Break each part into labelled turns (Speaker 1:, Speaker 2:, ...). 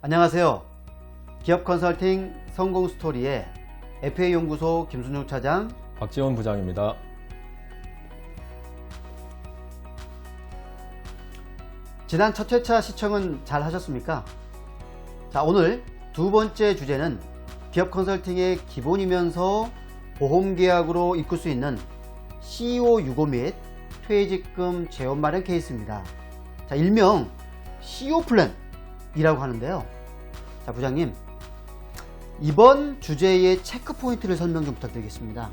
Speaker 1: 안녕하세요. 기업 컨설팅 성공 스토리의 FA연구소 김순용 차장,
Speaker 2: 박지원 부장입니다.
Speaker 1: 지난 첫 회차 시청은 잘 하셨습니까? 자, 오늘 두 번째 주제는 기업 컨설팅의 기본이면서 보험계약으로 이끌 수 있는 CEO 유고 및 퇴직금 재원 마련 케이스입니다. 자, 일명 CEO 플랜이라고 하는데요. 자, 부장님, 이번 주제의 체크 포인트를 설명 좀 부탁드리겠습니다.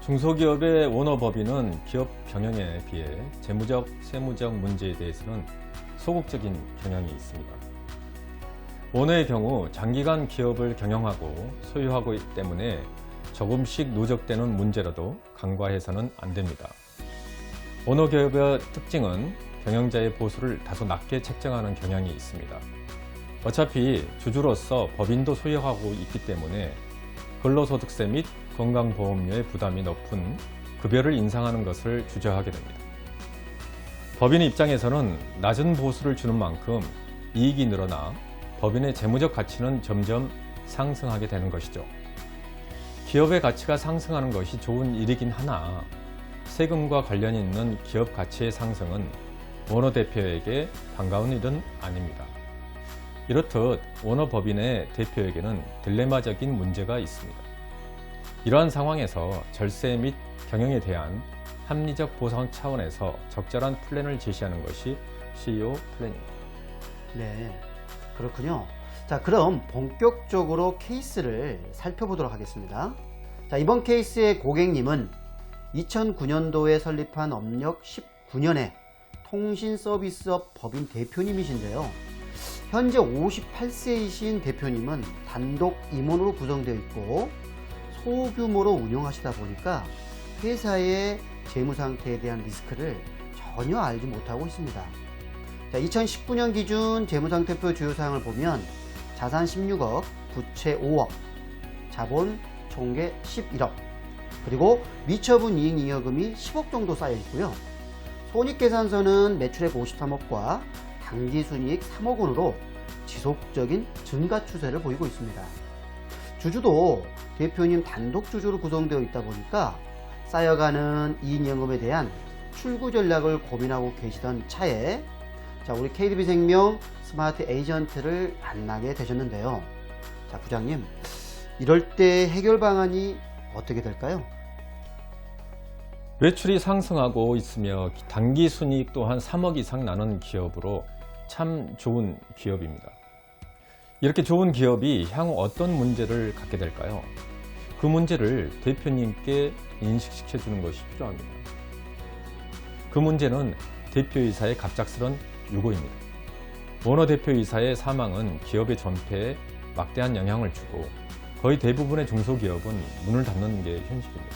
Speaker 2: 중소기업의 오너법인은 기업 경영에 비해 재무적, 세무적 문제에 대해서는 소극적인 경향이 있습니다. 오너의 경우 장기간 기업을 경영하고 소유하고 있기 때문에 조금씩 누적되는 문제라도 간과해서는 안 됩니다. 오너 기업의 특징은 경영자의 보수를 다소 낮게 책정하는 경향이 있습니다. 어차피 주주로서 법인도 소유하고 있기 때문에 근로소득세 및 건강보험료의 부담이 높은 급여를 인상하는 것을 주저하게 됩니다. 법인 입장에서는 낮은 보수를 주는 만큼 이익이 늘어나 법인의 재무적 가치는 점점 상승하게 되는 것이죠. 기업의 가치가 상승하는 것이 좋은 일이긴 하나 세금과 관련이 있는 기업 가치의 상승은 오너 대표에게 반가운 일은 아닙니다. 이렇듯 오너 법인의 대표에게는 딜레마적인 문제가 있습니다. 이러한 상황에서 절세 및 경영에 대한 합리적 보상 차원에서 적절한 플랜을 제시하는 것이 CEO 플랜입니다.
Speaker 1: 네, 그렇군요. 자, 그럼 본격적으로 케이스를 살펴보도록 하겠습니다. 자, 이번 케이스의 고객님은 2009년도에 설립한 업력 19년의 통신서비스업 법인 대표님이신데요. 현재 58세이신 대표님은 단독 임원으로 구성되어 있고 소규모로 운영하시다 보니까 회사의 재무 상태에 대한 리스크를 전혀 알지 못하고 있습니다. 자, 2019년 기준 재무상태표 주요사항을 보면 자산 16억, 부채 5억, 자본 총계 11억, 그리고 미처분 이익 잉여금이 10억 정도 쌓여 있고요. 손익계산서는 매출액 53억과 당기순이익 3억 원으로 지속적인 증가 추세를 보이고 있습니다. 주주도 대표님 단독 주주로 구성되어 있다 보니까 쌓여가는 이익잉여금에 대한 출구 전략을 고민하고 계시던 차에 자, 우리 KDB생명 스마트 에이전트를 만나게 되셨는데요. 자, 부장님, 이럴 때 해결 방안이 어떻게 될까요?
Speaker 2: 매출이 상승하고 있으며 당기순이익 또한 3억 이상 나는 기업으로 참 좋은 기업입니다. 이렇게 좋은 기업이 향후 어떤 문제를 갖게 될까요? 그 문제를 대표님께 인식시켜 주는 것이 필요합니다. 그 문제는 대표이사의 갑작스런 유고입니다. 오너 대표이사의 사망은 기업의 전폐에 막대한 영향을 주고 거의 대부분의 중소기업은 문을 닫는 게 현실입니다.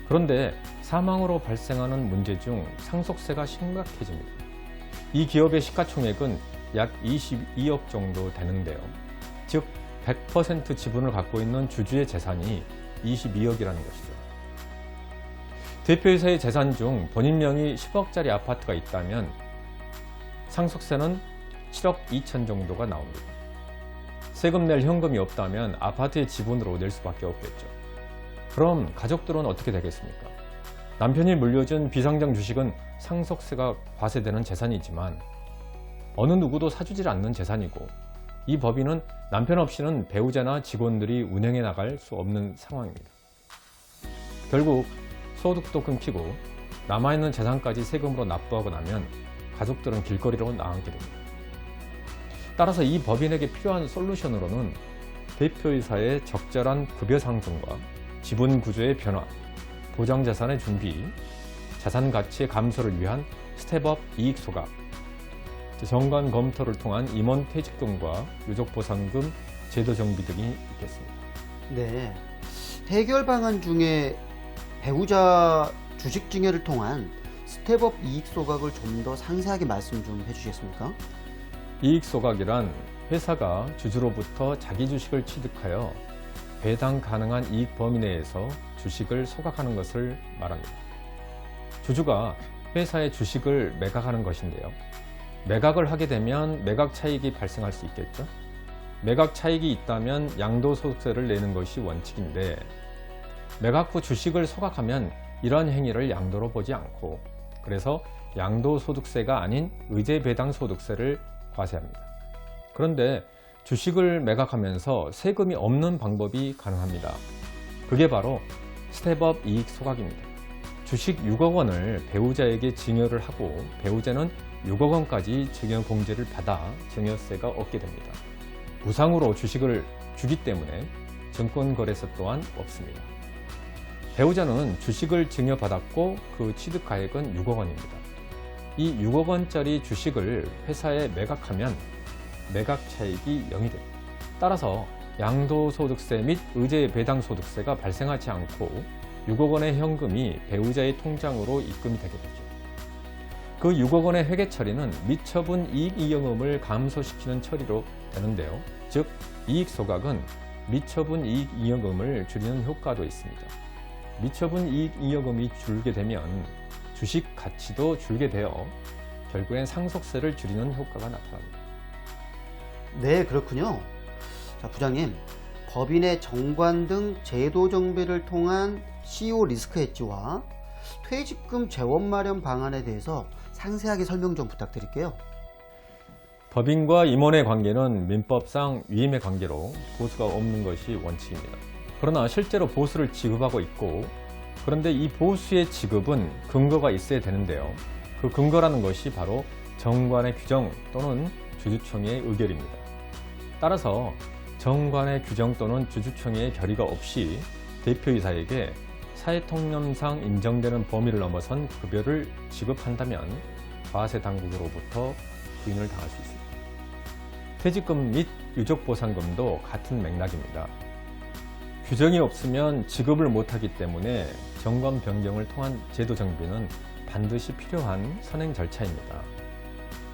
Speaker 2: 그런데 사망으로 발생하는 문제 중 상속세가 심각해집니다. 이 기업의 시가총액은 약 22억 정도 되는데요. 즉 100% 지분을 갖고 있는 주주의 재산이 22억이라는 것이죠. 대표이사의 재산 중 본인 명의 10억짜리 아파트가 있다면 상속세는 7억 2천 정도가 나옵니다. 세금 낼 현금이 없다면 아파트의 지분으로 낼 수밖에 없겠죠. 그럼 가족들은 어떻게 되겠습니까? 남편이 물려준 비상장 주식은 상속세가 과세되는 재산이지만 어느 누구도 사주질 않는 재산이고 이 법인은 남편 없이는 배우자나 직원들이 운영해 나갈 수 없는 상황입니다. 결국 소득도 끊기고 남아있는 재산까지 세금으로 납부하고 나면 가족들은 길거리로 나가게 됩니다. 따라서 이 법인에게 필요한 솔루션으로는 대표이사의 적절한 급여 상승과 지분 구조의 변화, 보장자산의 준비, 자산 가치의 감소를 위한 스텝업 이익 소각, 정관 검토를 통한 임원 퇴직금과 유족보상금 제도 정비 등이 있겠습니다.
Speaker 1: 네, 해결 방안 중에 배우자 주식 증여를 통한 스텝업 이익 소각을 좀 더 상세하게 말씀 좀 해주시겠습니까?
Speaker 2: 이익 소각이란 회사가 주주로부터 자기 주식을 취득하여 배당 가능한 이익 범위 내에서 주식을 소각하는 것을 말합니다. 주주가 회사의 주식을 매각하는 것인데요. 매각을 하게 되면 매각 차익이 발생할 수 있겠죠. 매각 차익이 있다면 양도소득세를 내는 것이 원칙인데 매각 후 주식을 소각하면 이런 행위를 양도로 보지 않고 그래서 양도소득세가 아닌 의제배당소득세를 과세합니다. 그런데 주식을 매각하면서 세금이 없는 방법이 가능합니다. 그게 바로 스텝업 이익 소각입니다. 주식 6억 원을 배우자에게 증여를 하고 배우자는 6억 원까지 증여 공제를 받아 증여세가 없게 됩니다. 무상으로 주식을 주기 때문에 증권거래소 또한 없습니다. 배우자는 주식을 증여받았고 그 취득가액은 6억 원입니다. 이 6억 원짜리 주식을 회사에 매각하면 매각 차익이 0이 됩니다. 따라서 양도소득세 및 의제배당소득세가 발생하지 않고 6억 원의 현금이 배우자의 통장으로 입금이 되게 되죠. 그 6억 원의 회계 처리는 미처분 이익 이영음을 감소시키는 처리로 되는데요. 즉 이익 소각은 미처분 이익 이영음을 줄이는 효과도 있습니다. 미처분 이익 이영음이 줄게 되면 주식 가치도 줄게 되어 결국엔 상속세를 줄이는 효과가 나타납니다.
Speaker 1: 네, 그렇군요. 자, 부장님, 법인의 정관 등 제도 정비를 통한 CEO 리스크 해지와 퇴직금 재원 마련 방안에 대해서 상세하게 설명 좀 부탁드릴게요.
Speaker 2: 법인과 임원의 관계는 민법상 위임의 관계로 보수가 없는 것이 원칙입니다. 그러나 실제로 보수를 지급하고 있고 그런데 이 보수의 지급은 근거가 있어야 되는데요. 그 근거라는 것이 바로 정관의 규정 또는 주주총회의 의결입니다. 따라서 정관의 규정 또는 주주총회의 결의가 없이 대표이사에게 사회통념상 인정되는 범위를 넘어선 급여를 지급한다면 과세당국으로부터 부인을 당할 수 있습니다. 퇴직금 및 유족보상금도 같은 맥락입니다. 규정이 없으면 지급을 못하기 때문에 정관 변경을 통한 제도 정비는 반드시 필요한 선행 절차입니다.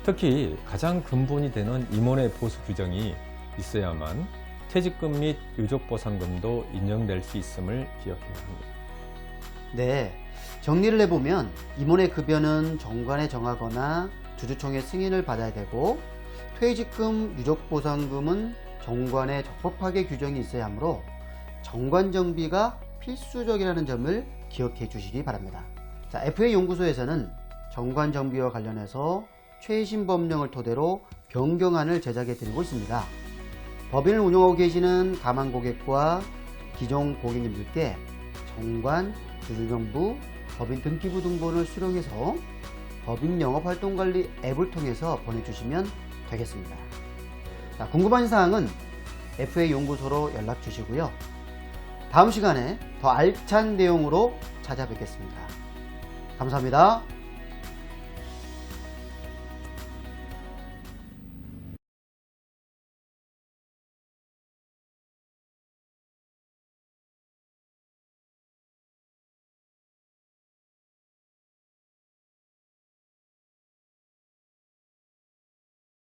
Speaker 2: 특히 가장 근본이 되는 임원의 보수 규정이 있어야만 퇴직금 및 유족보상금도 인정될 수 있음을 기억해야 합니다.
Speaker 1: 네, 정리를 해보면 임원의 급여는 정관에 정하거나 주주총회 승인을 받아야 되고 퇴직금, 유족보상금은 정관에 적법하게 규정이 있어야 하므로 정관 정비가 필수적이라는 점을 기억해 주시기 바랍니다. 자, FA연구소에서는 정관 정비와 관련해서 최신 법령을 토대로 변경안을 제작해 드리고 있습니다. 법인을 운영하고 계시는 가망 고객과 기존 고객님들께 정관, 주주명부, 법인 등기부 등본을 수령해서 법인 영업활동관리 앱을 통해서 보내주시면 되겠습니다. 자, 궁금한 사항은 FA연구소로 연락 주시고요. 다음 시간에 더 알찬 내용으로 찾아뵙겠습니다. 감사합니다.